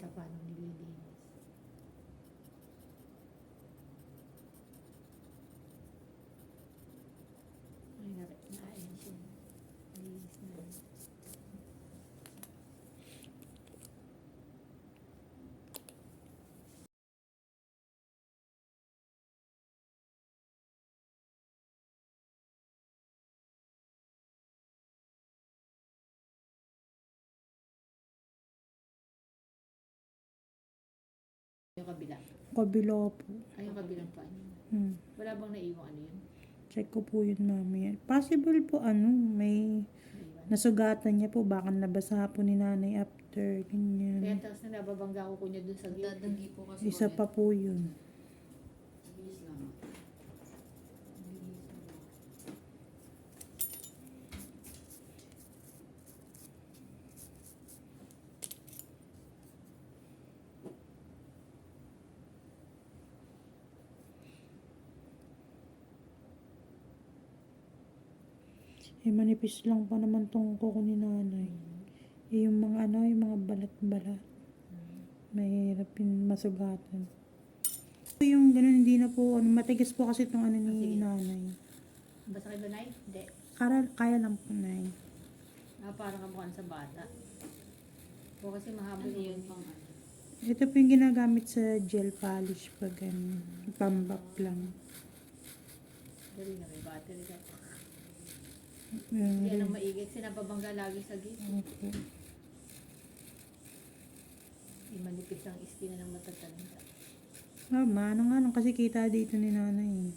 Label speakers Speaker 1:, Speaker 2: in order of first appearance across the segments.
Speaker 1: sa paano nililinis. Ay, naayan siya. Nilinis na. Yung kabila.
Speaker 2: Kabila po.
Speaker 1: Ay, yung kabilang pa. Wala bang naiwang ano yun?
Speaker 2: Check ko po yun mamaya. Possible po may
Speaker 1: Naiwan.
Speaker 2: nasugatan niya po. Baka nabasa po ni nanay after.
Speaker 1: Kaya
Speaker 2: Ganyan.
Speaker 1: tapos na nababangga ko niya dun sa gate.
Speaker 3: Dadanggi po kasi
Speaker 2: Isa pa po yun.
Speaker 3: Bilis lang.
Speaker 2: Manipis lang pa naman tong kuko ni nanay. Yung mga yung mga balat-balat. Mahirap yung masugatan. Yung ganun, hindi na po, matigas po kasi itong ni
Speaker 1: Sige.
Speaker 2: nanay.
Speaker 1: Basta kayo ba, Nay? Hindi.
Speaker 2: Kaya lang po, nay.
Speaker 1: Parang kamukhaan sa bata. O kasi mahabol
Speaker 3: Ano yun pang ano?
Speaker 2: Ito po yung ginagamit sa gel polish pag pambap lang.
Speaker 1: Dali na may battery ka. Hindi anong maigit. Sinababangga lagi sa gate.
Speaker 2: Okay.
Speaker 1: Manipis ang ispina ng matatanda.
Speaker 2: Manong nga lang kasi kita dito ni nanay.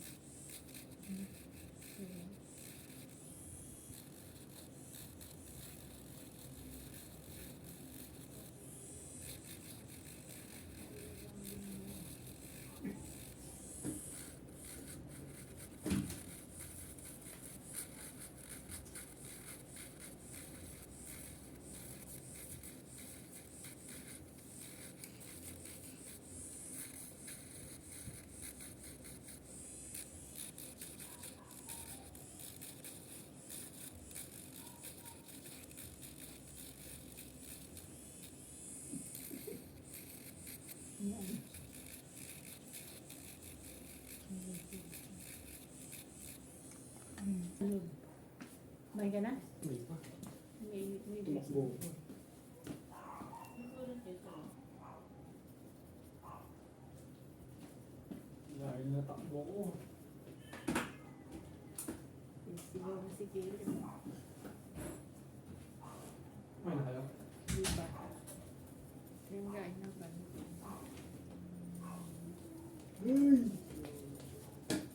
Speaker 1: May ka na?
Speaker 4: May pa.
Speaker 1: May
Speaker 4: Tumakbo. Dahil natakbo ko.
Speaker 1: Siguro si Kayla.
Speaker 4: May nakayo.
Speaker 1: Di ba? Yung guy na ba?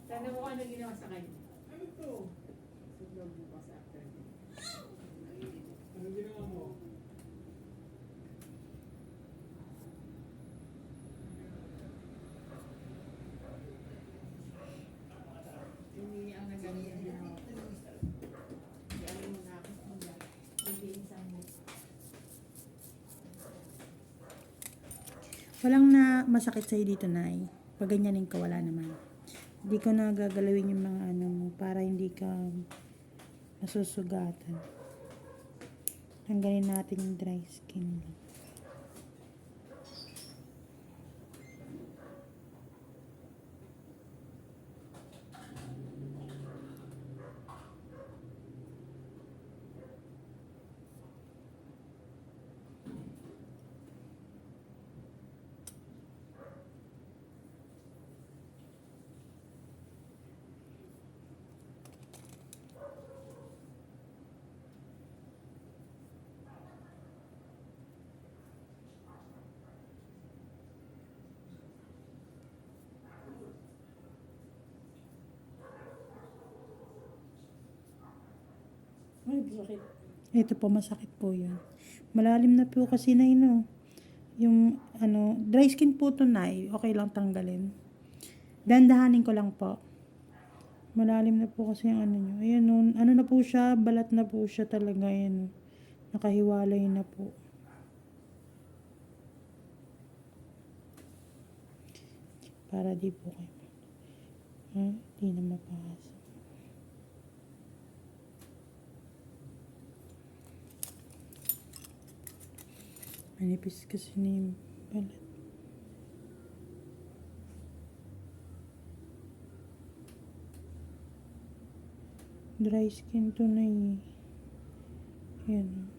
Speaker 1: Tanong mo ano ginawa sa kanya?
Speaker 4: Ano to?
Speaker 1: Siguro bukas after.
Speaker 4: Ano ginawa mo?
Speaker 1: Hindi ang naganyan ginawa. Hindi alam mo na ako. Hindi isang mo.
Speaker 2: Walang na masakit sa'yo dito, nay. Pag ganyanin ka, wala naman. Hindi ko na gagalawin yung mga mo para hindi ka nasusugatan. Tanggalin natin yung dry skin.
Speaker 1: Ay, bakit?
Speaker 2: Ito po, masakit po yun. Malalim na po kasi na yung dry skin po to na okay lang tanggalin. Dandahanin ko lang po. Malalim na po kasi yung nyo. Ayan na po siya, balat na po siya talaga. Ayan nakahiwalay na po. Para di po kayo. Di na mapasa. Manipis kasi balat. Dry skin to na eh. Yan.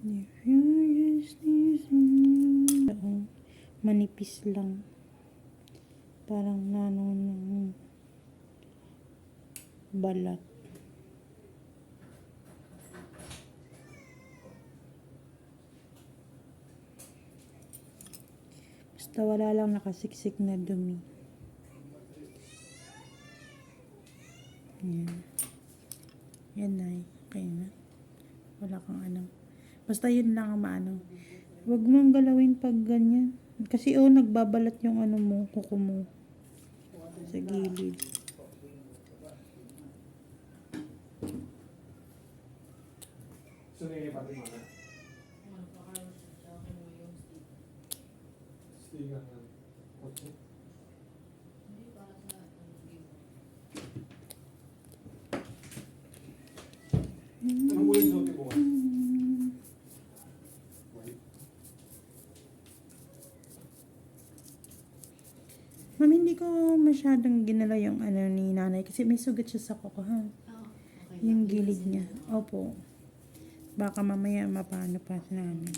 Speaker 2: If you just need to- manipis lang. Parang nano ng balat. Basta wala lang nakasiksik na dumi. Yan. Yan na. Okay na. Wala kang ano. Basta yun lang ang maano. Huwag mong galawin pag ganyan. Kasi nagbabalat yung ano mo, kuko mo. Sa gilid.
Speaker 4: So, nilipat mo na.
Speaker 3: Magpakaroon siya sa akin mo yung stick.
Speaker 4: Sticker na. Okay.
Speaker 3: Hindi para sa game.
Speaker 4: Anong kulay suot mo? White.
Speaker 2: Ma'am, hindi ko masyadong ginala yung ano ni nanay kasi may sugat siya sa kuko ha.
Speaker 3: Okay.
Speaker 2: Yung gilid niya. Opo. Baka mamaya mapano pa si nanay.